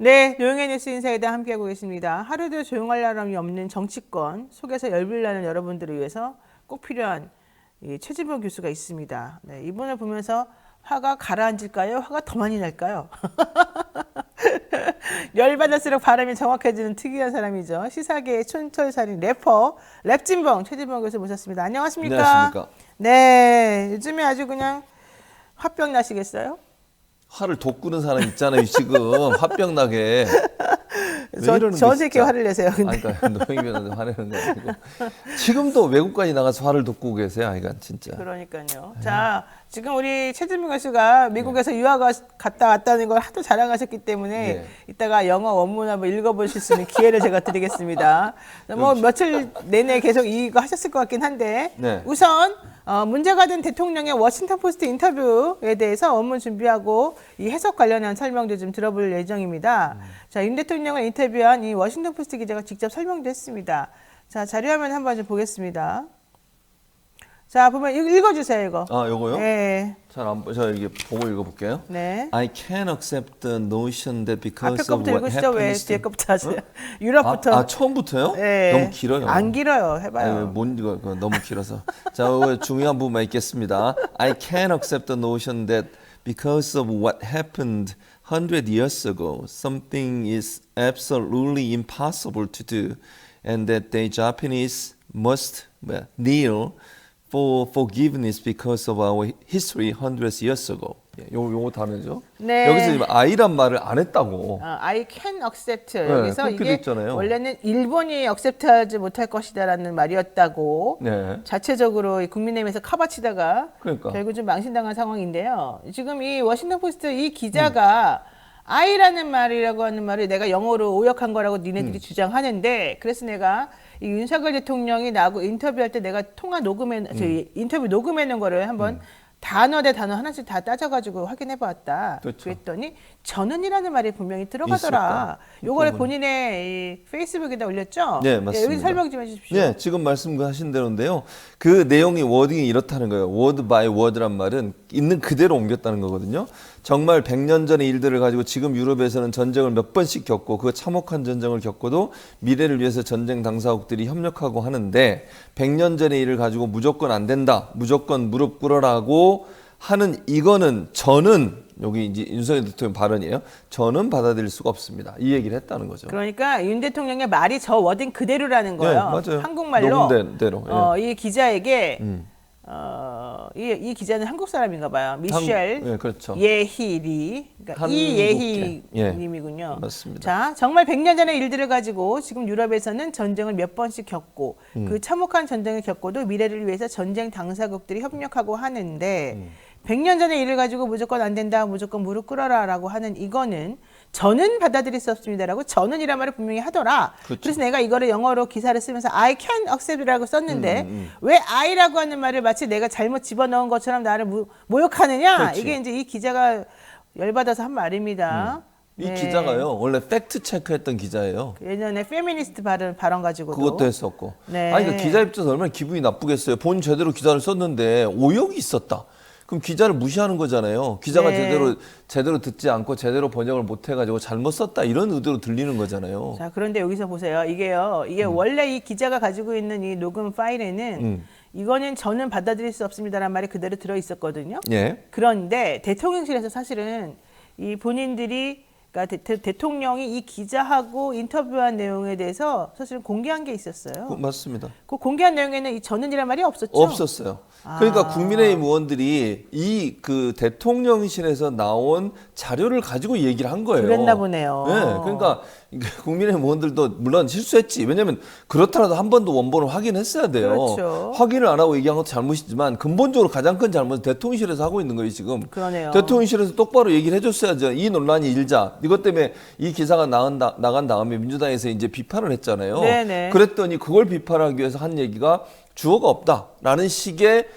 네, 노영의 뉴스 인사이다 함께하고 계십니다. 하루도 조용할 날이 없는 정치권 속에서 열불 나는 여러분들을 위해서 꼭 필요한 이 최진봉 교수가 있습니다. 네, 이분을 보면서 화가 가라앉을까요? 화가 더 많이 날까요? 열받을수록 발음이 정확해지는 특이한 사람이죠. 시사계의 촌철살인 래퍼 랩진봉 최진봉 교수 모셨습니다. 안녕하십니까? 안녕하십니까? 네, 요즘에 아주 그냥 화병 나시겠어요? 화를 돋구는 사람 있잖아요. 지금 화병 나게. 왜 이러는 저한테 이렇게 진짜. 화를 내세요. 근데. 아니, 그러니까 노영이한테 화내는 거 아니고 지금도 외국까지 나가서 화를 돋구고 계세요. 아이가 진짜. 그러니까요. 자, 지금 우리 최진봉 교수가 미국에서 유학 갔다 왔다는 걸 하도 자랑하셨기 때문에 네. 이따가 영어 원문 한번 읽어보실 수 있는 기회를 제가 드리겠습니다. 뭐 며칠 내내 계속 이거 하셨을 것 같긴 한데 네. 우선 문제가 된 대통령의 워싱턴 포스트 인터뷰에 대해서 원문 준비하고 이 해석 관련한 설명도 좀 들어볼 예정입니다. 자, 윤 대통령을 인터뷰한 이 워싱턴 포스트 기자가 직접 설명도 했습니다. 자, 자료화면 한번 좀 보겠습니다. 자, 보면 읽어주세요, 이거. 아, 요거요? 네. 저 이게 보고 읽어볼게요. 네. I can't accept the notion that 앞에 because of 거부터 what 읽으시죠? 왜 happens. 뒤에 거부터 하세요? 유럽부터. 처음부터요? 네. 너무 길어요. 안 길어요. 해봐요. 아니, 뭔 이거 그거 너무 길어서. 자, 중요한 부분만 읽겠습니다. I can't accept the notion that because of what happened 100 years ago, something is absolutely impossible to do, and that the Japanese must kneel for forgiveness because of our history hundreds years ago. 요거 단어죠. 네. 여기서 지금 I란 말을 안 했다고. I can accept. 여기서 그렇게 돼 이게 있잖아요. 원래는 일본이 accept하지 못할 것이다라는 말이었다고 네. 자체적으로 이 국민의힘에서 카바치다가 그러니까. 결국 좀 망신당한 상황인데요. 지금 이 워싱턴 포스트 이 기자가 I라는 말이라고 하는 말을 내가 영어로 오역한 거라고 니네들이 주장하는데 그래서 내가 이 윤석열 대통령이 나하고 인터뷰할 때 내가 통화 녹음해 저희 인터뷰 녹음해 놓은 거를 한번 단어 대 단어 하나씩 다 따져가지고 확인해봤다. 그렇죠. 그랬더니 전은이라는 말이 분명히 들어가더라. 요거를 부분은. 본인의 이 페이스북에다 올렸죠? 네, 맞습니다. 여기 설명 좀 해주십시오. 네, 지금 말씀하신 대로인데요. 그 내용이 워딩이 이렇다는 거예요. word by word란 말은 있는 그대로 옮겼다는 거거든요. 정말 100년 전의 일들을 가지고 지금 유럽에서는 전쟁을 몇 번씩 겪고 그 참혹한 전쟁을 겪고도 미래를 위해서 전쟁 당사국들이 협력하고 하는데 100년 전의 일을 가지고 무조건 안 된다. 무조건 무릎 꿇어라고 하는 이거는 저는 여기 이제 윤석열 대통령 발언이에요. 저는 받아들일 수가 없습니다. 이 얘기를 했다는 거죠. 그러니까 윤 대통령의 말이 저 워딩 그대로라는 거예요. 네, 맞아요. 한국말로 녹음된 대로. 예. 이 기자에게 이 기자는 한국 사람인가 봐요. 미셸 예, 그렇죠. 예희리. 그러니까 한국계. 이예희 예, 님이군요. 맞습니다. 자, 정말 100년 전의 일들을 가지고 지금 유럽에서는 전쟁을 몇 번씩 겪고 그 참혹한 전쟁을 겪고도 미래를 위해서 전쟁 당사국들이 협력하고 하는데 100년 전의 일을 가지고 무조건 안 된다, 무조건 무릎 꿇어라라고 하는 이거는 저는 받아들일 수 없습니다라고 저는이란 말을 분명히 하더라. 그렇죠. 그래서 내가 이거를 영어로 기사를 쓰면서 I can accept이라고 썼는데 왜 I라고 하는 말을 마치 내가 잘못 집어넣은 것처럼 나를 모욕하느냐? 그렇지. 이게 이제 이 기자가 열받아서 한 말입니다. 이 네. 기자가요. 원래 팩트 체크했던 기자예요. 예전에 페미니스트 발언 가지고도 그것도 했었고. 네. 아니 그 기자 입장에서 얼마나 기분이 나쁘겠어요. 본 제대로 기사를 썼는데 오역이 있었다. 그럼 기자를 무시하는 거잖아요. 기자가 네. 제대로 듣지 않고 제대로 번역을 못 해가지고 잘못 썼다 이런 의도로 들리는 거잖아요. 자, 그런데 여기서 보세요. 이게 원래 이 기자가 가지고 있는 이 녹음 파일에는 이거는 저는 받아들일 수 없습니다라는 말이 그대로 들어 있었거든요. 예. 그런데 대통령실에서 사실은 이 본인들이 그러니까 대통령이 이 기자하고 인터뷰한 내용에 대해서 사실은 공개한 게 있었어요. 맞습니다. 그 공개한 내용에는 이 저는이란 말이 없었죠. 없었어요. 그러니까 국민의힘 의원들이 이 그 대통령실에서 나온 자료를 가지고 얘기를 한 거예요. 그랬나 보네요. 네, 그러니까 국민의힘 의원들도 물론 실수했지. 왜냐하면 그렇더라도 한 번 더 원본을 확인했어야 돼요. 그렇죠. 확인을 안 하고 얘기한 것도 잘못이지만 근본적으로 가장 큰 잘못은 대통령실에서 하고 있는 거예요 지금. 그러네요. 대통령실에서 똑바로 얘기를 해줬어야죠. 이 논란이 일자. 이것 때문에 이 기사가 나간 다음에 민주당에서 이제 비판을 했잖아요. 네네. 그랬더니 그걸 비판하기 위해서 한 얘기가 주어가 없다라는 식의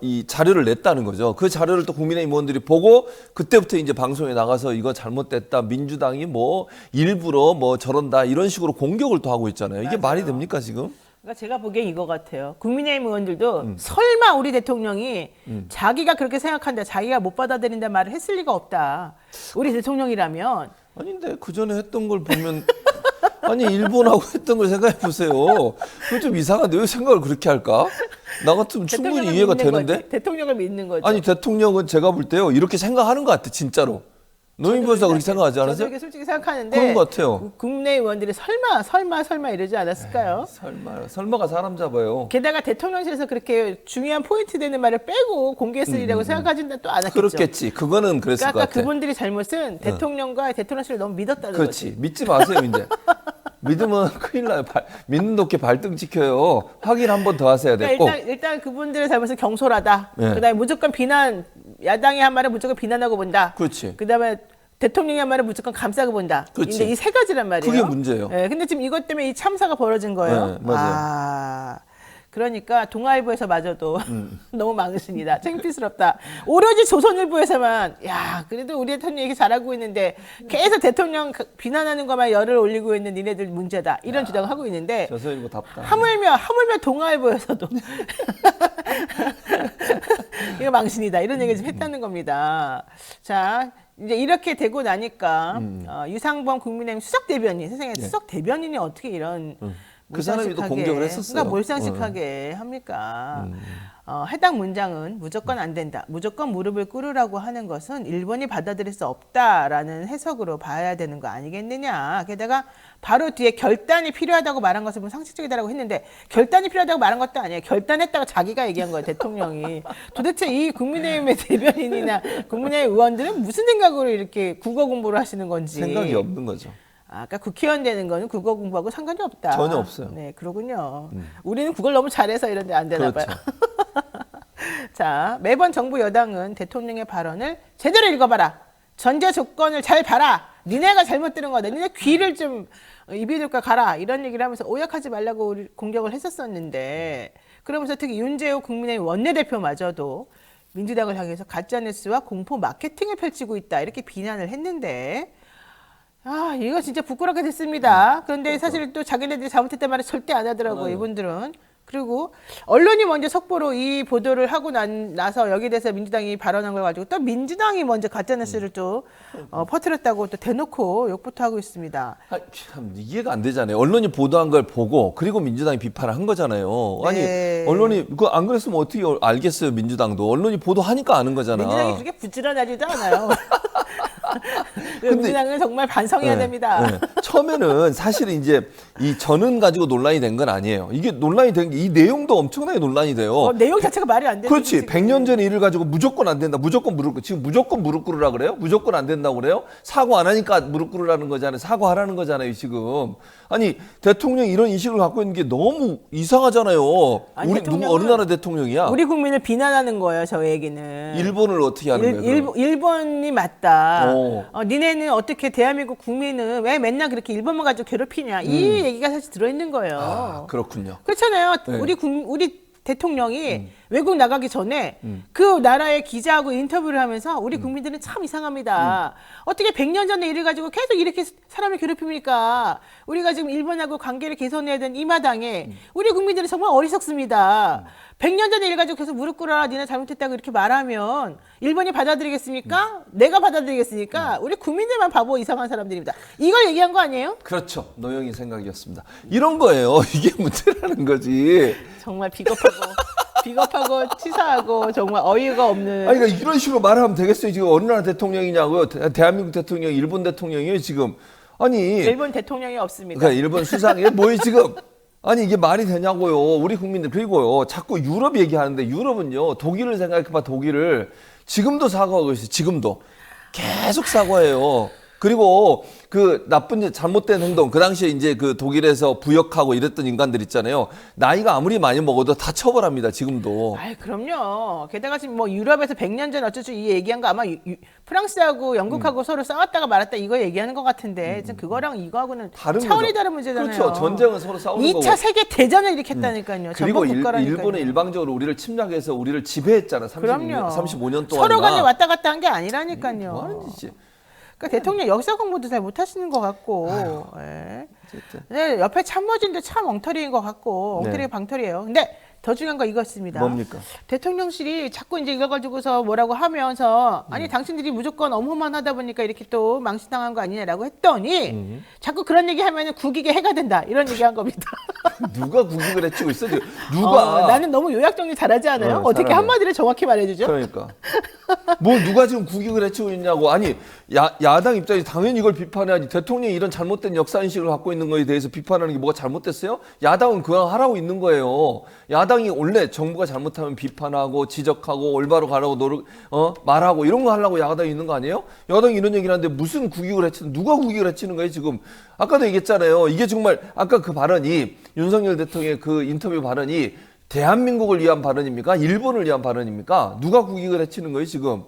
이 자료를 냈다는 거죠. 그 자료를 또 국민의힘 의원들이 보고 그때부터 이제 방송에 나가서 이거 잘못됐다. 민주당이 뭐 일부러 뭐 저런다 이런 식으로 공격을 또 하고 있잖아요. 이게 맞아요. 말이 됩니까 지금? 그러니까 제가 보기엔 이거 같아요. 국민의힘 의원들도 설마 우리 대통령이 자기가 그렇게 생각한다, 자기가 못 받아들인다 말을 했을 리가 없다. 우리 대통령이라면 아닌데 그 전에 했던 걸 보면 아니 일본하고 했던 걸 생각해 보세요. 그거 좀 이상한데 왜 생각을 그렇게 할까? 나 같으면 충분히 대통령을 이해가 믿는 되는데. 거지. 대통령을 믿는 거죠. 아니 대통령은 제가 볼 때요 이렇게 생각하는 것 같아 진짜로. 노인 변호사 그렇게 생각하지 저도 않으세요? 이렇게 솔직히 생각하는데 그런 것 같아요. 국내 의원들이 설마 이러지 않았을까요? 설마가 사람 잡아요. 게다가 대통령실에서 그렇게 중요한 포인트 되는 말을 빼고 공개했으리라고 생각하지는 또 않았겠죠. 그렇겠지. 그거는 그랬을 그러니까 것 같아. 그분들이 잘못은 대통령과 대통령실을 너무 믿었다는 그렇지. 거지. 믿지 마세요 이제. 믿으면 큰일 나요. 믿는 도끼 발등 찍혀요. 확인 한 번 더 하셔야 돼. 꼭. 그러니까 일단 그분들의 잘못은 경솔하다. 네. 그다음에 무조건 비난, 야당이 한 말을 무조건 비난하고 본다. 그렇지. 그다음에 대통령이 한 말을 무조건 감싸고 본다. 그렇지. 근데 이 세 가지란 말이에요. 그게 문제예요. 네, 근데 지금 이것 때문에 이 참사가 벌어진 거예요. 네, 맞아요. 그러니까 동아일보에서마저도 너무 망했습니다. 창피스럽다. 오로지 조선일보에서만 야 그래도 우리 대통령이 이렇게 잘하고 있는데 계속 대통령 비난하는 것만 열을 올리고 있는 니네들 문제다. 이런 주장을 하고 있는데 조선일보 답다. 하물며 동아일보에서도 이거 망신이다. 이런 얘기 좀 했다는 겁니다. 자 이제 이렇게 되고 나니까 유상범 국민의힘 수석 대변인 세상에 수석 대변인이 어떻게 이런 그 사람이 또 공격을 했었어요. 그러니까 몰상식하게 합니까? 해당 문장은 무조건 안 된다. 무조건 무릎을 꿇으라고 하는 것은 일본이 받아들일 수 없다라는 해석으로 봐야 되는 거 아니겠느냐. 게다가 바로 뒤에 결단이 필요하다고 말한 것을 보면 상식적이다라고 했는데 결단이 필요하다고 말한 것도 아니에요. 결단했다고 자기가 얘기한 거예요. 대통령이. 도대체 이 국민의힘의 대변인이나 국민의힘 의원들은 무슨 생각으로 이렇게 국어 공부를 하시는 건지. 생각이 없는 거죠. 아까 국회의원 되는 거는 국어 공부하고 상관이 없다. 전혀 없어요. 네, 그러군요. 우리는 국어를 너무 잘해서 이런 데 안 되나 그렇죠. 봐요. 자, 매번 정부 여당은 대통령의 발언을 제대로 읽어봐라. 전제 조건을 잘 봐라. 니네가 잘못 들은 거다. 니네 귀를 좀 입이 둘까 가라. 이런 얘기를 하면서 오역하지 말라고 우리 공격을 했었었는데 그러면서 특히 윤재호 국민의힘 원내대표마저도 민주당을 향해서 가짜뉴스와 공포 마케팅을 펼치고 있다. 이렇게 비난을 했는데 이거 진짜 부끄럽게 됐습니다. 그런데 사실 또 자기네들이 잘못했단 말을 절대 안 하더라고요, 이분들은. 그리고 언론이 먼저 속보로 이 보도를 하고 나서 여기에 대해서 민주당이 발언한 걸 가지고 또 민주당이 먼저 가짜뉴스를 또 퍼뜨렸다고 또 대놓고 욕부터 하고 있습니다. 참 이해가 안 되잖아요. 언론이 보도한 걸 보고 그리고 민주당이 비판을 한 거잖아요. 아니 네. 언론이 그거 안 그랬으면 어떻게 알겠어요, 민주당도. 언론이 보도하니까 아는 거잖아. 민주당이 그렇게 부지런하지도 않아요. 민주당은 정말 반성해야 됩니다. 네. 처음에는 사실 이제 이 전은 가지고 논란이 된 건 아니에요. 이게 논란이 된 게 이 내용도 엄청나게 논란이 돼요. 내용 자체가 말이 안 되는 그렇지. 100년 전의 일을 가지고 무조건 안 된다. 무조건 무릎 꿇. 지금 무조건 무릎 꿇으라 그래요? 무조건 안 된다고 그래요? 사과 안 하니까 무릎 꿇으라는 거잖아요. 사과하라는 거잖아요, 지금. 아니, 대통령이 이런 인식을 갖고 있는 게 너무 이상하잖아요. 아니, 우리 누구 어느 나라 대통령이야? 우리 국민을 비난하는 거예요, 저 얘기는. 일본을 어떻게 하는 거예요? 일본이 맞다. 어. 니네는 어떻게 대한민국 국민은 왜 맨날 그렇게 일본만 가지고 괴롭히냐. 이 얘기가 사실 들어있는 거예요. 그렇군요. 그렇잖아요. 네. 우리 대통령이 외국 나가기 전에 그 나라의 기자하고 인터뷰를 하면서 우리 국민들은 참 이상합니다. 어떻게 100년 전에 일을 가지고 계속 이렇게 사람을 괴롭힙니까? 우리가 지금 일본하고 관계를 개선해야 되는 이 마당에 우리 국민들은 정말 어리석습니다. 100년 전에 일 가지고 계속 무릎 꿇어라. 니네 잘못했다고 이렇게 말하면 일본이 받아들이겠습니까? 내가 받아들이겠습니까? 우리 국민들만 바보 이상한 사람들입니다. 이걸 얘기한 거 아니에요? 그렇죠. 노영희 생각이었습니다. 이런 거예요. 이게 문제라는 거지. 정말 비겁하고 치사하고 정말 어이가 없는. 아니, 그러니까 이런 식으로 말하면 되겠어요. 지금 어느 나라 대통령이냐고요? 대한민국 대통령, 일본 대통령이에요, 지금. 아니. 일본 대통령이 없습니다. 그러니까 일본 수상이 뭐예요, 지금? 아니, 이게 말이 되냐고요. 우리 국민들. 그리고요, 자꾸 유럽 얘기하는데 유럽은요, 독일을 생각해봐, 독일을. 지금도 사과하고 있어요, 지금도. 계속 사과해요. 그리고 그 나쁜 잘못된 행동, 그 당시에 이제 그 독일에서 부역하고 이랬던 인간들 있잖아요. 나이가 아무리 많이 먹어도 다 처벌합니다, 지금도. 아이, 그럼요. 게다가 지금 뭐 유럽에서 100년 전 어쩌죠 이 얘기한 거 아마 프랑스하고 영국하고 서로 싸웠다가 말았다 이거 얘기하는 것 같은데 지금 그거랑 이거하고는 다른 차원이 거죠. 다른 문제잖아요. 그렇죠. 전쟁은 서로 싸우는 거고. 2차 세계 대전을 일으켰다니까요. 그리고 전범 국가라니까요. 일본은 일방적으로 우리를 침략해서 우리를 지배했잖아. 그럼요. 35년 동안. 서로 간에 왔다 갔다 한 게 아니라니까요. 뭐 하는 짓이. 그러니까 대통령 역사 공부도 잘 못하시는 것 같고, 예. 어쨌든. 네, 옆에 참모진도 참 엉터리인 것 같고, 엉터리가 네. 방터리예요. 근데 더 중요한 거 이거였습니다. 뭡니까? 대통령실이 자꾸 이제 이거 가지고서 뭐라고 하면서 아니 당신들이 무조건 엄호만 하다 보니까 이렇게 또 망신당한 거 아니냐라고 했더니 자꾸 그런 얘기 하면은 국익에 해가 된다 이런 얘기한 겁니다. 누가 국익을 해치고 있어? 누가? 나는 너무 요약 정리 잘하지 않아요? 어떻게 잘하네. 한마디로 정확히 말해주죠? 그러니까 뭐 누가 지금 국익을 해치고 있냐고. 아니 야당 입장에서 당연히 이걸 비판해야지. 대통령이 이런 잘못된 역사 인식을 갖고 있는 거에 대해서 비판하는 게 뭐가 잘못됐어요? 야당은 그냥 하라고 있는 거예요. 야당이 원래 정부가 잘못하면 비판하고 지적하고 올바로 가라고 말하고 이런 거 하려고 야당이 있는 거 아니에요? 여당이 이런 얘기를 하는데 무슨 국익을 해치는, 누가 국익을 해치는 거예요 지금? 아까도 얘기했잖아요. 이게 정말 아까 그 발언이 윤석열 대통령의 그 인터뷰 발언이 대한민국을 위한 발언입니까? 일본을 위한 발언입니까? 누가 국익을 해치는 거예요 지금?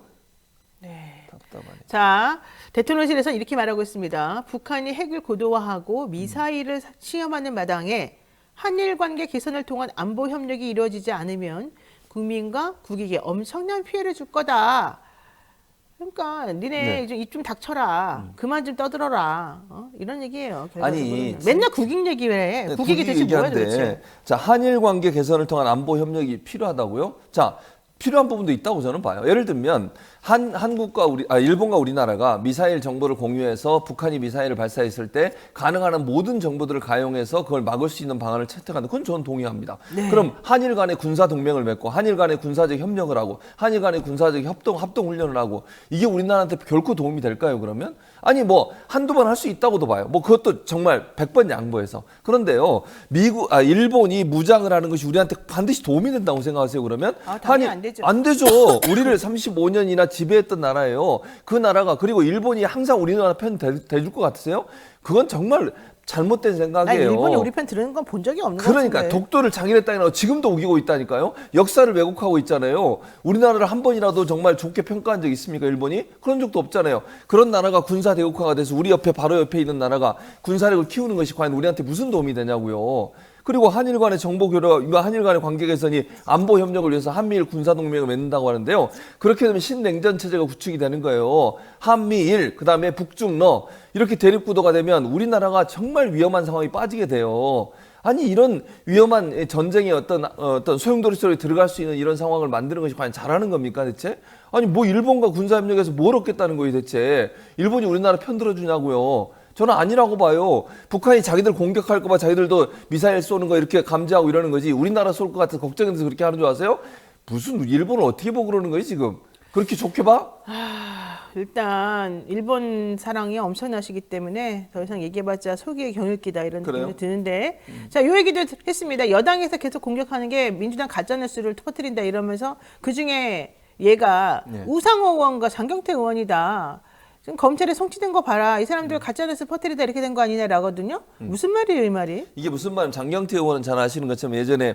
네. 답답하네. 자, 대통령실에서는 이렇게 말하고 있습니다. 북한이 핵을 고도화하고 미사일을 시험하는 마당에 한일 관계 개선을 통한 안보 협력이 이루어지지 않으면 국민과 국익에 엄청난 피해를 줄 거다. 그러니까 니네 좀 입 좀 닥쳐라. 그만 좀 떠들어라. 이런 얘기예요. 아니, 맨날 국익 얘기를 해. 국익이 대체 뭐야 도대체. 자, 한일 관계 개선을 통한 안보 협력이 필요하다고요? 자, 필요한 부분도 있다고 저는 봐요. 예를 들면 일본과 우리나라가 미사일 정보를 공유해서 북한이 미사일을 발사했을 때 가능한 한 모든 정보들을 가용해서 그걸 막을 수 있는 방안을 채택하는 그건 저는 동의합니다. 네. 그럼 한일 간의 군사 동맹을 맺고 한일 간의 군사적 협력을 하고 한일 간의 군사적 합동 훈련을 하고 이게 우리나라한테 결코 도움이 될까요, 그러면? 아니 뭐 한두 번 할 수 있다고도 봐요. 뭐 그것도 정말 100번 양보해서. 그런데요. 일본이 무장을 하는 것이 우리한테 반드시 도움이 된다고 생각하세요, 그러면? 당연히 안 되죠. 안 되죠. 우리를 35년이나 지배했던 나라예요. 그 나라가 그리고 일본이 항상 우리나라 편 대줄 것 같으세요? 그건 정말 잘못된 나 생각이에요. 일본이 우리 편 들은 건 본 적이 없는 것 그러니까 같은데. 독도를 자기네 땅이라고 지금도 우기고 있다니까요. 역사를 왜곡하고 있잖아요. 우리나라를 한 번이라도 정말 좋게 평가한 적 있습니까, 일본이? 그런 적도 없잖아요. 그런 나라가 군사 대국화가 돼서 우리 옆에 바로 옆에 있는 나라가 군사력을 키우는 것이 과연 우리한테 무슨 도움이 되냐고요. 그리고 한일 간의 정보 교류, 한일 간의 관계 개선이 안보 협력을 위해서 한미일 군사 동맹을 맺는다고 하는데요. 그렇게 되면 신냉전 체제가 구축이 되는 거예요. 한미일, 그다음에 북중러 이렇게 대립 구도가 되면 우리나라가 정말 위험한 상황이 빠지게 돼요. 아니 이런 위험한 전쟁의 어떤 소용돌이 속에 들어갈 수 있는 이런 상황을 만드는 것이 과연 잘하는 겁니까 대체? 아니 뭐 일본과 군사협력에서 뭘 얻겠다는 거예요 대체? 일본이 우리나라 편 들어주냐고요. 저는 아니라고 봐요. 북한이 자기들 공격할까 봐 자기들도 미사일 쏘는 거 이렇게 감지하고 이러는 거지. 우리나라 쏠 것 같아서 걱정해서 그렇게 하는 줄 아세요? 무슨 일본을 어떻게 보고 그러는 거예요 지금? 그렇게 좋게 봐? 일단 일본 사랑이 엄청나시기 때문에 더 이상 얘기해봤자 속이 경읽기다 이런 그래요? 느낌이 드는데 자, 요 얘기도 했습니다. 여당에서 계속 공격하는 게 민주당 가짜뉴스를 터뜨린다 이러면서 그중에 얘가 우상호 의원과 장경태 의원이다. 지금 검찰에 송치된 거 봐라. 이 사람들 가짜뉴스 퍼뜨리다 이렇게 된 거 아니냐라거든요. 무슨 말이에요, 이 말이? 이게 무슨 말이냐면 장경태 의원은 잘 아시는 것처럼 예전에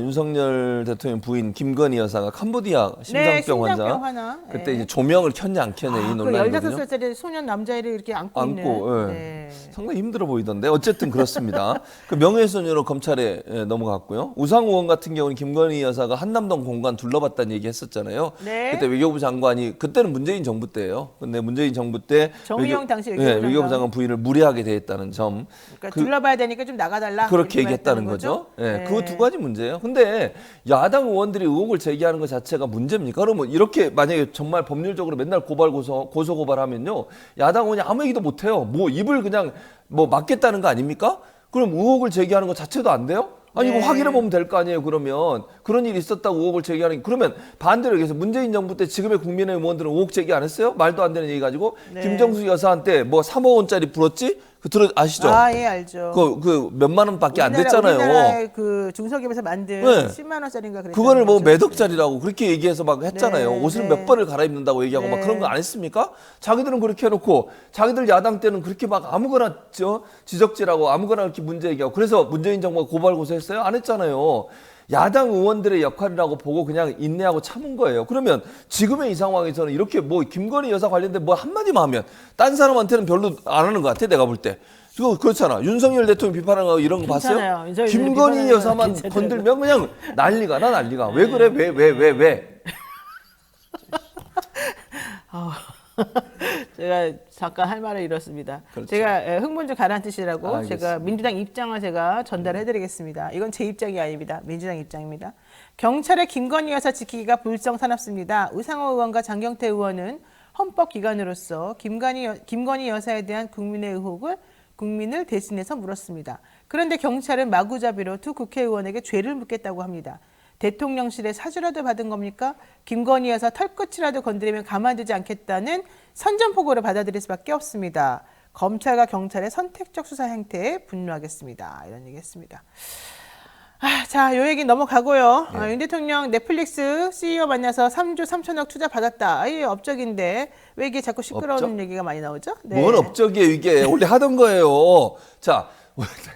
윤석열 대통령 부인 김건희 여사가 캄보디아 심장병 환자 그때 이제 조명을 켰냐 안 켰냐 이 그 논란이거든요. 15살짜리 소년 남자애를 이렇게 안고 있는. 예. 네. 상당히 힘들어 보이던데 어쨌든 그렇습니다. 그 명예훼손으로 검찰에 넘어갔고요. 우상호 의원 같은 경우는 김건희 여사가 한남동 공간 둘러봤다는 얘기 했었잖아요. 네. 그때 외교부 장관이 그때는 문재인 정부 때예요. 근데 문재인 정부 때 정의용 당시 외교부 장관 부인을 무례하게 대했다는 점. 그러니까 둘러봐야 되니까 좀 나가달라. 그렇게 이렇게 얘기했다는 거죠. 예, 그 두 가지 문제예요. 근데 야당 의원들이 의혹을 제기하는 것 자체가 문제입니까? 그러면 이렇게 만약에 정말 법률적으로 맨날 고소 고발하면요, 야당 의원이 아무 얘기도 못 해요. 뭐 입을 그냥 뭐 막겠다는 거 아닙니까? 그럼 의혹을 제기하는 것 자체도 안 돼요? 아니 이거 확인해 보면 될 거 아니에요. 그러면 그런 일이 있었다고 의혹을 제기하는 그러면 반대로 얘기해서 문재인 정부 때 지금의 국민의힘 의원들은 의혹 제기 안 했어요? 말도 안 되는 얘기 가지고 김정수 여사한테 뭐 3억 원짜리 불었지? 그 아시죠? 아, 예, 알죠. 그 몇만 원밖에 안 됐잖아요. 우리나라의 그 중소기업에서 만든 10만 원짜리인가 그랬잖아요. 그거를 뭐 몇 억짜리라고 그렇게 얘기해서 막 했잖아요. 네, 옷을 네. 몇 벌을 갈아입는다고 얘기하고 막 그런 거 안 했습니까? 자기들은 그렇게 해놓고 자기들 야당 때는 그렇게 막 아무거나 지적질하고 아무거나 이렇게 문제 얘기하고 그래서 문재인 정부가 고발 고소했어요? 안 했잖아요. 야당 의원들의 역할이라고 보고 그냥 인내하고 참은 거예요. 그러면 지금의 이 상황에서는 이렇게 뭐 김건희 여사 관련된 뭐 한마디만 하면 딴 사람한테는 별로 안 하는 것 같아 내가 볼 때. 그렇잖아. 윤석열 대통령 비판하는 거 이런 거 괜찮아요. 봤어요? 김건희 여사만 건들면 그냥 난리가. 왜 그래? 왜? 제가 잠깐 할 말을 잃었습니다. 그렇죠. 제가 흥분 좀 가라앉히시라고 알겠습니다. 제가 민주당 입장을 제가 전달해드리겠습니다. 이건 제 입장이 아닙니다. 민주당 입장입니다. 경찰의 김건희 여사 지키기가 불성사납습니다. 우상호 의원과 장경태 의원은 헌법기관으로서 김건희 여사에 대한 국민의 의혹을 국민을 대신해서 물었습니다. 그런데 경찰은 마구잡이로 두 국회의원에게 죄를 묻겠다고 합니다. 대통령실에 사주라도 받은 겁니까? 김건희 여사 털끝이라도 건드리면 가만두지 않겠다는 선전포고를 받아들일 수밖에 없습니다. 검찰과 경찰의 선택적 수사 행태에 분노하겠습니다. 이런 얘기했습니다. 자, 요 얘기 넘어가고요. 윤 대통령 넷플릭스 CEO 만나서 3조 3천억 투자 받았다. 이 업적인데 왜 이게 자꾸 시끄러운 업적? 얘기가 많이 나오죠? 네. 뭔 업적이에요 이게. 원래 하던 거예요. 자,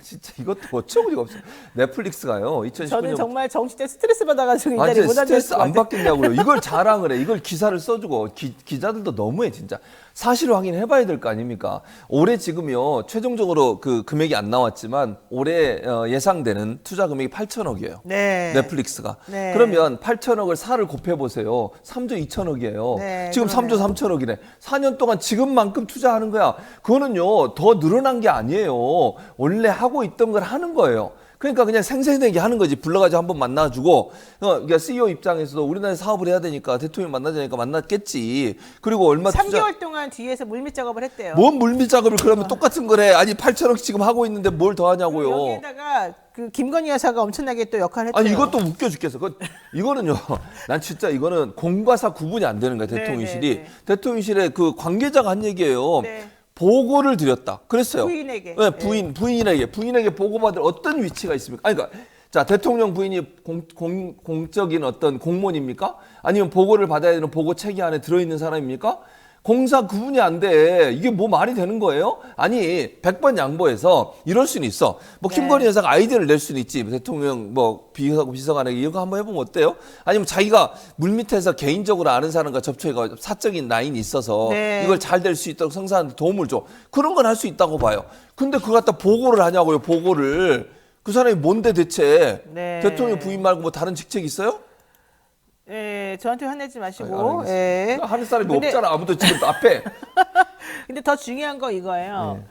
진짜 이것도 어처구니가 없어요. 넷플릭스가요. 2019년 저는 정말 정치적 스트레스 받아가지고 이 아니, 자리 못 앉을 스트레스 것 안 같아요. 받겠냐고요. 이걸 자랑을 해. 이걸 기사를 써주고 기자들도 너무해 진짜. 사실 확인해봐야 될 거 아닙니까? 올해 지금요 최종적으로 그 금액이 안 나왔지만 올해 예상되는 투자 금액이 8천억이에요. 네. 넷플릭스가. 네. 그러면 8천억을 4를 곱해보세요. 3조 2천억이에요. 네, 지금 그러네요. 3조 3천억이네. 4년 동안 지금만큼 투자하는 거야. 그거는요 더 늘어난 게 아니에요. 원래 하고 있던 걸 하는 거예요. 그러니까 그냥 생생하게 하는 거지. 불러가지고 한번 만나주고, 그러니까 CEO 입장에서도 우리나라에 사업을 해야 되니까 대통령 만나자니까 만났겠지. 그리고 얼마 3개월 동안 뒤에서 물밑 작업을 했대요. 뭔 물밑 작업을 그러면 똑같은 거래. 아니 8천억 지금 하고 있는데 뭘 더 하냐고요. 여기에다가 그 김건희 여사가 엄청나게 또 역할을 했대요. 아니 이것도 웃겨 죽겠어. 이거는요. 난 진짜 이거는 공과 사 구분이 안 되는 거야. 대통령실이. 네. 대통령실의 그 관계자가 한 얘기예요. 네. 보고를 드렸다. 그랬어요. 부인에게. 네, 부인에게 보고받을 어떤 위치가 있습니까? 아니, 그러니까 자 대통령 부인이 공적인 어떤 공무원입니까? 아니면 보고를 받아야 되는 보고 체계 안에 들어있는 사람입니까? 공사 구분이 안 돼. 이게 뭐 말이 되는 거예요? 아니 100번 양보해서 이럴 수는 있어. 뭐 네. 김건희 여사가 아이디어를 낼 수는 있지. 대통령 뭐 비서관에게 이거 한번 해보면 어때요? 아니면 자기가 물밑에서 개인적으로 아는 사람과 접촉해가 사적인 라인이 있어서 네. 이걸 잘 될 수 있도록 성사하는데 도움을 줘. 그런 건 할 수 있다고 봐요. 근데 그거 갖다 보고를 하냐고요. 보고를. 그 사람이 뭔데 대체? 네. 대통령 부인 말고 뭐 다른 직책 있어요? 예, 저한테 화내지 마시고. 알겠습니다. 예. 하는 사람이 근데- 없잖아. 아무도 지금 앞에. 근데 더 중요한 거 이거예요.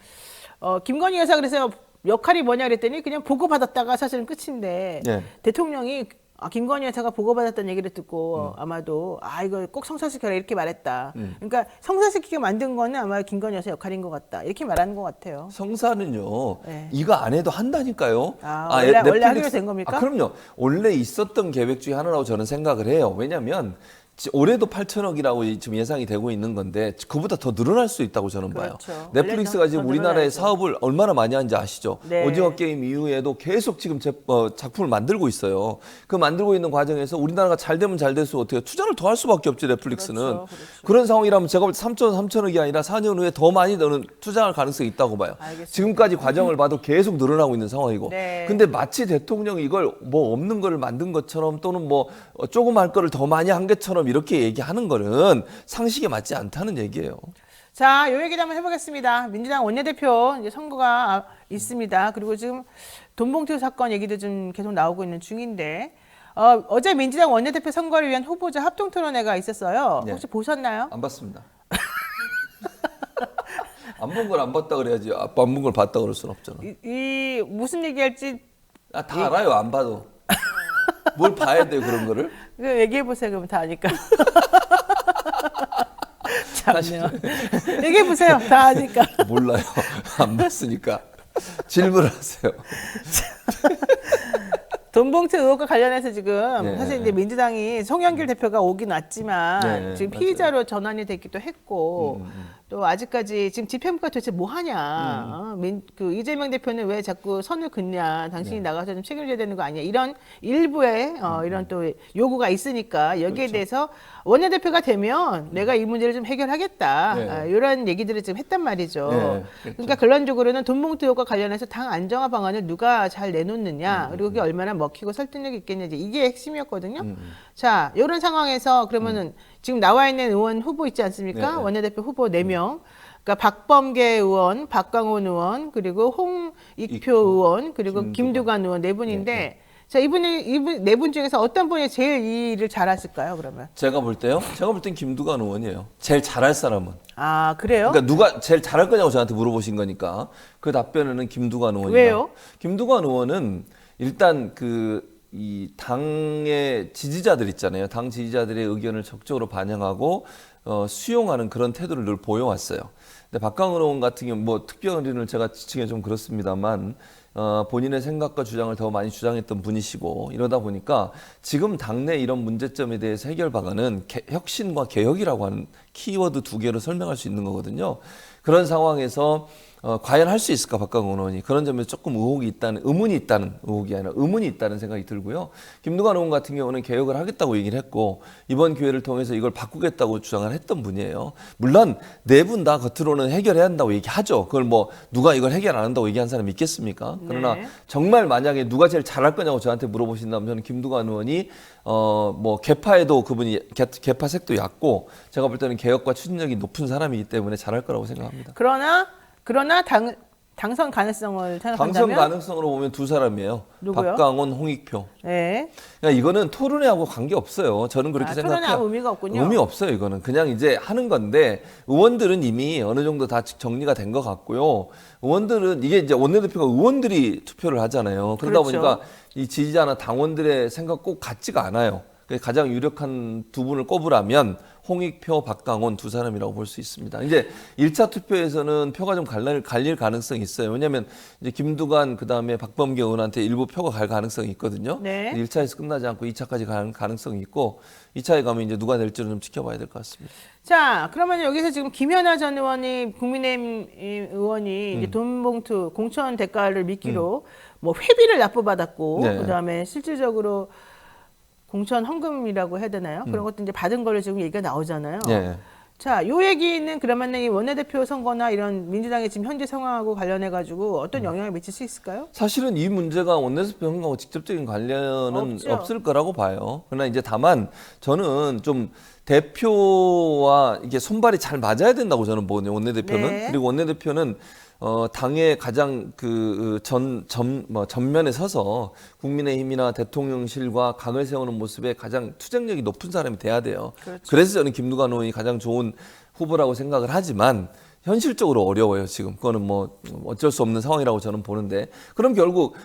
네. 김건희 여사 그래서 역할이 뭐냐 그랬더니 그냥 보고받았다가 사실은 끝인데 네. 대통령이 김건희 여사가 보고받았다는 얘기를 듣고 아마도 이거 꼭 성사시켜라 이렇게 말했다. 그러니까 성사시키게 만든 거는 아마 김건희 여사 역할인 것 같다. 이렇게 말하는 것 같아요. 성사는요. 네. 이거 안 해도 한다니까요. 원래 하기로 된 겁니까? 그럼요. 원래 있었던 계획 중에 하나라고 저는 생각을 해요. 왜냐하면 올해도 8천억이라고 지금 예상이 되고 있는 건데 그보다 더 늘어날 수 있다고 저는 봐요. 그렇죠. 넷플릭스가 지금 더 우리나라에 늘어나야죠. 사업을 얼마나 많이 하는지 아시죠? 네. 오징어 게임 이후에도 계속 지금 작품을 만들고 있어요. 그 만들고 있는 과정에서 우리나라가 잘 되면 잘 될수록 어떻게 투자를 더 할 수밖에 없지 넷플릭스는. 그렇죠. 그런 상황이라면 제가 볼 때 3천억이 아니라 4년 후에 더 많이 너는 투자할 가능성이 있다고 봐요. 알겠습니다. 지금까지 과정을 봐도 계속 늘어나고 있는 상황이고. 네. 근데 마치 대통령이 이걸 뭐 없는 거를 만든 것처럼 또는 뭐 조금 할 거를 더 많이 한 것처럼 이렇게 얘기하는 거는 상식에 맞지 않다는 얘기예요. 자, 요 얘기를 한번 해보겠습니다. 민주당 원내대표 이제 선거가 있습니다. 그리고 지금 돈봉투 사건 얘기도 좀 계속 나오고 있는 중인데 어제 민주당 원내대표 선거를 위한 후보자 합동토론회가 있었어요. 네. 혹시 보셨나요? 안 봤습니다. 안 본 걸 안 봤다 그래야지. 안 본 걸 봤다 그럴 순 없잖아. 이 무슨 얘기할지 다 알아요. 안 봐도. 뭘 봐야 돼요 그런 거를? 얘기해 보세요. 그럼 다 아니까. 참네요. 얘기해 보세요. 다 아니까. 몰라요. 안 봤으니까. 질문하세요. 돈봉투 의혹과 관련해서 지금 네. 사실 이제 민주당이 송영길 대표가 오긴 왔지만 네, 지금 맞아요. 피의자로 전환이 됐기도 했고 또 아직까지 지금 집행부가 도대체 뭐 하냐? 그 이재명 대표는 왜 자꾸 선을 긋냐? 당신이 나가서 좀 책임져야 되는 거 아니야? 이런 일부의 이런 또 요구가 있으니까 여기에 그렇죠. 대해서 원내대표가 되면 내가 이 문제를 좀 해결하겠다. 네. 이런 얘기들을 지금 했단 말이죠. 네, 그렇죠. 그러니까 결론적으로는 돈봉투 의혹과 관련해서 당 안정화 방안을 누가 잘 내놓느냐, 그리고 그게 얼마나 먹히고 설득력이 있겠는지 이게 핵심이었거든요. 자, 이런 상황에서 그러면은 지금 나와 있는 의원 후보 있지 않습니까? 네. 원내대표 후보 4명. 그러니까 박범계 의원, 박광온 의원, 그리고 홍익표 익표, 의원, 그리고 김두관. 김두관 의원 4분인데 네, 자, 이분 네 분 중에서 어떤 분이 제일 이 일을 잘하실까요? 그러면? 제가 볼 때요. 제가 볼 땐 김두관 의원이에요. 제일 잘할 사람은. 아, 그래요? 그러니까 누가 제일 잘할 거냐고 저한테 물어보신 거니까 그 답변은 김두관 의원이다. 왜요? 김두관 의원은 일단 이 당의 지지자들 있잖아요. 당 지지자들의 의견을 적극적으로 반영하고 수용하는 그런 태도를 늘 보여왔어요. 근데 박강원 의원 같은 경우 뭐 특별 의원을 제가 지칭해 좀 그렇습니다만 본인의 생각과 주장을 더 많이 주장했던 분이시고 이러다 보니까 지금 당내 이런 문제점에 대해서 해결 방안은 혁신과 개혁이라고 하는 키워드 두 개로 설명할 수 있는 거거든요. 그런 상황에서 과연 할 수 있을까 박강원 의원이 그런 점에서 조금 의문이 있다는 의혹이 아니라 의문이 있다는 생각이 들고요. 김두관 의원 같은 경우는 개혁을 하겠다고 얘기를 했고 이번 기회를 통해서 이걸 바꾸겠다고 주장을 했던 분이에요. 물론 네 분 다 겉으로는 해결해야 한다고 얘기하죠. 그걸 뭐 누가 이걸 해결 안 한다고 얘기한 사람이 있겠습니까? 그러나 네. 정말 만약에 누가 제일 잘할 거냐고 저한테 물어보신다면 저는 김두관 의원이 뭐 개파에도 그분이 개파색도 얕고 제가 볼 때는 개혁과 추진력이 높은 사람이기 때문에 잘할 거라고 생각합니다. 그러나 당선 가능성을 생각한다면 당선 가능성으로 보면 두 사람이에요. 누구요? 박강원, 홍익표. 네. 그러니까 이거는 토론회하고 관계 없어요. 저는 그렇게 생각해요. 토론회 아무 의미가 없군요. 의미 없어요. 이거는 그냥 이제 하는 건데 의원들은 이미 어느 정도 다 정리가 된 것 같고요. 의원들은 이게 이제 원내대표가 의원들이 투표를 하잖아요. 그러다 그렇죠. 보니까 이 지지자나 당원들의 생각 꼭 같지가 않아요. 가장 유력한 두 분을 꼽으라면 홍익표, 박강원 두 사람이라고 볼 수 있습니다. 이제 1차 투표에서는 표가 좀 갈릴 가능성이 있어요. 왜냐하면 이제 김두관 그다음에 박범계 의원한테 일부 표가 갈 가능성이 있거든요. 네. 1차에서 끝나지 않고 2차까지 가는 가능성이 있고 2차에 가면 이제 누가 될지는 좀 지켜봐야 될 것 같습니다. 자, 그러면 여기서 지금 김연아 전 의원이 국민의힘 의원이 이제 돈봉투 공천 대가를 미끼로 뭐 회비를 납부받았고 네. 그다음에 실질적으로 공천 헌금이라고 해야 되나요? 그런 것도 이제 받은 걸로 지금 얘기가 나오잖아요. 네. 자, 요 얘기는 그러면 이 원내대표 선거나 이런 민주당의 지금 현재 상황하고 관련해 가지고 어떤 영향을 미칠 수 있을까요? 사실은 이 문제가 원내대표 선거하고 직접적인 관련은 없죠. 없을 거라고 봐요. 그러나 이제 다만 저는 좀 대표와 이게 손발이 잘 맞아야 된다고 저는 보거든요. 원내대표는. 네. 그리고 원내대표는 당의 가장 전면에 서서 국민의힘이나 대통령실과 강을 세우는 모습에 가장 투쟁력이 높은 사람이 돼야 돼요. 그렇죠. 그래서 저는 김두관 의원이 가장 좋은 후보라고 생각을 하지만 현실적으로 어려워요, 지금. 그거는 뭐 어쩔 수 없는 상황이라고 저는 보는데. 그럼 결국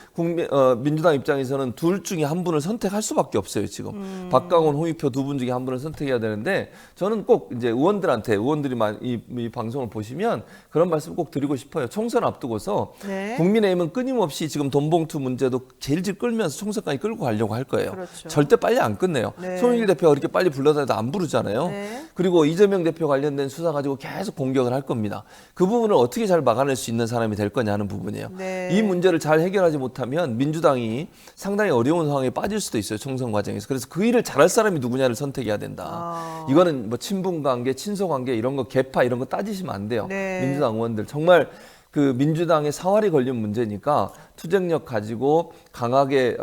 민주당 입장에서는 둘 중에 한 분을 선택할 수밖에 없어요, 지금. 박강원, 홍익표 두 분 중에 한 분을 선택해야 되는데 저는 꼭 이제 의원들이 이 방송을 보시면 그런 말씀 꼭 드리고 싶어요. 총선 앞두고서 네. 국민의힘은 끊임없이 지금 돈봉투 문제도 질질 끌면서 총선까지 끌고 가려고 할 거예요. 그렇죠. 절대 빨리 안 끝내요. 네. 송영길 대표가 그렇게 빨리 불러다녀도 안 부르잖아요. 네. 그리고 이재명 대표 관련된 수사 가지고 계속 공격을 할 겁니다. 그 부분을 어떻게 잘 막아낼 수 있는 사람이 될 거냐 하는 부분이에요. 네. 이 문제를 잘 해결하지 못하면 민주당이 상당히 어려운 상황에 빠질 수도 있어요. 총선 과정에서. 그래서 그 일을 잘할 사람이 누구냐를 선택해야 된다. 이거는 뭐 친분 관계, 친소 관계 이런 거 개파 이런 거 따지시면 안 돼요. 네. 민주당 의원들 정말 그 민주당의 사활이 걸린 문제니까 투쟁력 가지고 강하게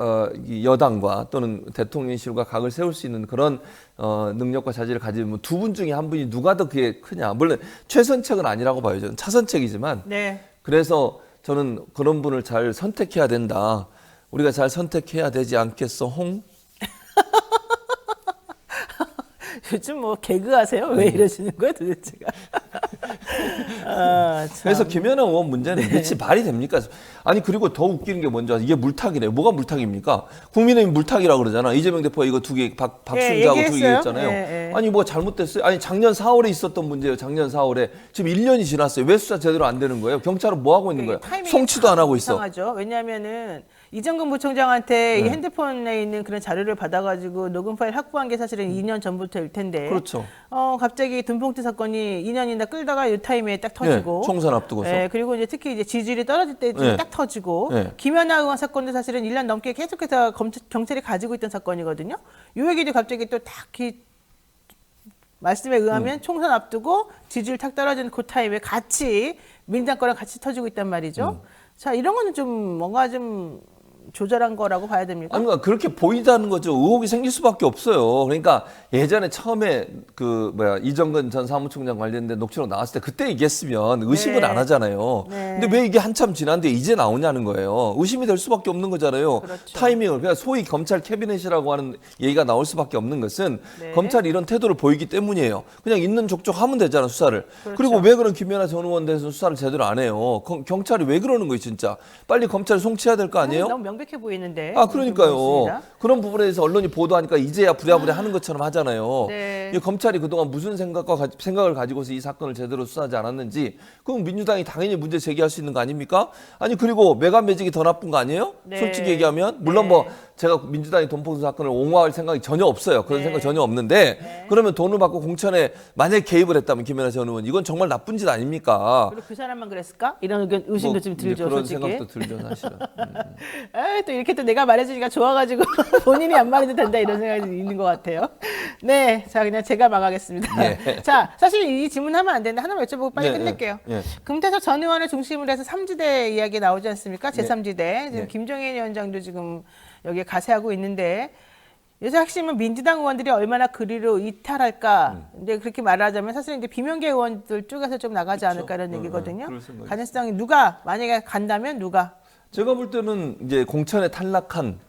이 여당과 또는 대통령실과 각을 세울 수 있는 그런 능력과 자질을 가지면 두 분 중에 한 분이 누가 더 그게 크냐. 물론 최선책은 아니라고 봐요. 저는 차선책이지만. 네. 그래서 저는 그런 분을 잘 선택해야 된다. 우리가 잘 선택해야 되지 않겠어, 홍? 요즘 뭐 개그 하세요? 왜 이러시는 거예요, 도대체가? 아, 참. 그래서 김연아 의원 문제는 대체 말이 됩니까? 아니 그리고 더 웃기는 게 뭔지 아세요? 이게 물타기래요. 뭐가 물타기입니까? 국민의힘 물타기라고 그러잖아. 이재명 대표가 이거 두 개 박순자하고 두 개 얘기했어요? 했잖아요. 예. 아니 뭐 잘못됐어요? 아니 작년 4월에 있었던 문제예요. 작년 4월에 지금 1년이 지났어요. 왜 수사 제대로 안 되는 거예요? 경찰은 뭐 하고 있는 거예요? 타이밍이 송치도 안 하고 있어. 이상하죠. 왜냐하면은 이정근 부총장한테 이 핸드폰에 있는 그런 자료를 받아가지고 녹음 파일 확보한 게 사실은 2년 전부터일 텐데. 그렇죠. 갑자기 돈봉투 사건이 2년이나 끌다가 이 타임에 딱 터지고. 네, 총선 앞두고서. 그리고 이제 특히 이제 지지율이 떨어질 때쯤 네. 딱 터지고. 네. 김연아 의원 사건도 사실은 1년 넘게 계속해서 경찰이 가지고 있던 사건이거든요. 이 얘기도 갑자기 또 딱 말씀에 의하면 총선 앞두고 지지율 탁 떨어지는 그 타임에 같이 민주당 거랑 같이 터지고 있단 말이죠. 자, 이런 거는 좀 뭔가 좀 조절한 거라고 봐야 됩니까? 아니, 그러니까 그렇게 보이다는 거죠. 의혹이 생길 수밖에 없어요. 그러니까 예전에 처음에 이정근 전 사무총장 관련된 녹취록 나왔을 때 그때 얘기했으면 의심을 네. 안 하잖아요. 네. 근데 왜 이게 한참 지났는데 이제 나오냐는 거예요. 의심이 될 수밖에 없는 거잖아요. 그렇죠. 타이밍을. 그러니까 소위 검찰 캐비넷이라고 하는 얘기가 나올 수밖에 없는 것은 네. 검찰이 이런 태도를 보이기 때문이에요. 그냥 있는 족족 하면 되잖아, 수사를. 그렇죠. 그리고 왜 그런 김연아 전 의원 대해서 수사를 제대로 안 해요? 경찰이 왜 그러는 거예요, 진짜? 빨리 검찰을 송치해야 될 거 아니에요? 너무 명백해 보이는데. 아, 그러니까요. 있습니다. 그런 부분에 대해서 언론이 보도하니까 이제야 부랴부랴 하는 것처럼 하잖아요. 네. 이 검찰이 그동안 무슨 생각을 가지고서 이 사건을 제대로 수사하지 않았는지, 그럼 민주당이 당연히 문제 제기할 수 있는 거 아닙니까? 아니, 그리고 매각 매직이 더 나쁜 거 아니에요? 네. 솔직히 얘기하면. 물론 네. 뭐 제가 민주당이 돈봉투 사건을 옹호할 생각이 전혀 없어요. 그런 네. 생각 전혀 없는데, 그러면 돈을 받고 공천에 만약에 개입을 했다면 김연아 전 의원, 이건 정말 나쁜 짓 아닙니까? 그리고 그 사람만 그랬을까? 이런 의심도 좀 이제 들죠, 그런 솔직히. 생각도 들죠, 사실은. 또 이렇게 또 내가 말해주니까 좋아가지고 본인이 안 말해도 된다 이런 생각이 있는 것 같아요. 네, 자 그냥 제가 망하겠습니다. 네. 자, 사실 이 질문하면 안 되는데 하나만 여쭤보고 빨리 네, 끝낼게요. 네. 금태섭 전 의원을 중심으로 해서 3지대 이야기 나오지 않습니까? 제3지대. 지금 네. 김종인 위원장도 지금 여기에 가세하고 있는데 요새 핵심은 민주당 의원들이 얼마나 그리로 이탈할까. 근데 그렇게 말하자면 사실 이제 비명계 의원들 쪽에서 좀 나가지 않을까 이런 얘기거든요. 그럴 생각이 가능성이 누가 만약에 간다면 누가? 제가 볼 때는 이제 공천에 탈락한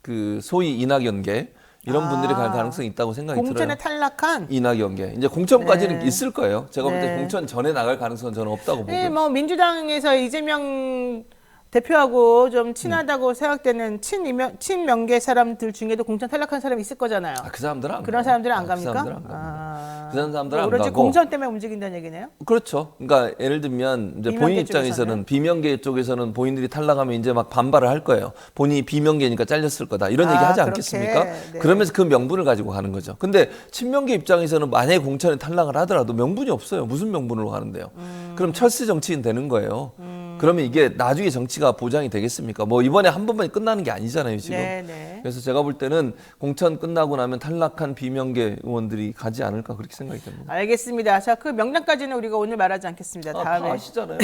그 소위 이낙연계 이런 분들이 갈 가능성이 있다고 생각이 공천에 들어요. 탈락한. 이낙연계 이제 공천까지는 네. 있을 거예요. 제가 볼 때 네. 공천 전에 나갈 가능성은 저는 없다고 보고요. 네, 뭐 민주당에서 이재명 대표하고 좀 친하다고 생각되는 친명계 사람들 중에도 공천 탈락한 사람이 있을 거잖아요. 그 사람들은 안 그런 가요. 사람들은 안 그 갑니까? 사람들은 안 갑니다. 그 사람들은 안 오로지 가고. 공천 때문에 움직인다는 얘기네요. 그렇죠. 그러니까 예를 들면 이제 비명계 본인 입장에서는 비명계 쪽에서는 본인들이 탈락하면 이제 막 반발을 할 거예요. 본인이 비명계니까 잘렸을 거다. 이런 얘기 하지 그렇게. 않겠습니까? 네. 그러면서 그 명분을 가지고 가는 거죠. 근데 친명계 입장에서는 만약에 공천에 탈락을 하더라도 명분이 없어요. 무슨 명분으로 가는데요? 그럼 철새 정치인 되는 거예요. 그러면 이게 나중에 정치가 보장이 되겠습니까? 뭐 이번에 한 번만에 끝나는 게 아니잖아요, 지금. 네. 그래서 제가 볼 때는 공천 끝나고 나면 탈락한 비명계 의원들이 가지 않을까 그렇게 생각이 듭니다. 알겠습니다. 자, 그 명단까지는 우리가 오늘 말하지 않겠습니다. 다 다음에. 아시잖아요.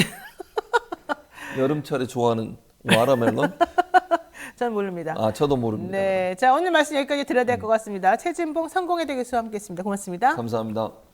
여름철에 좋아하는 와라멜론? 전 모릅니다. 저도 모릅니다. 네, 자 오늘 말씀 여기까지 드려야 될 것 같습니다. 최진봉 성공회대 교수와 함께했습니다. 고맙습니다. 감사합니다.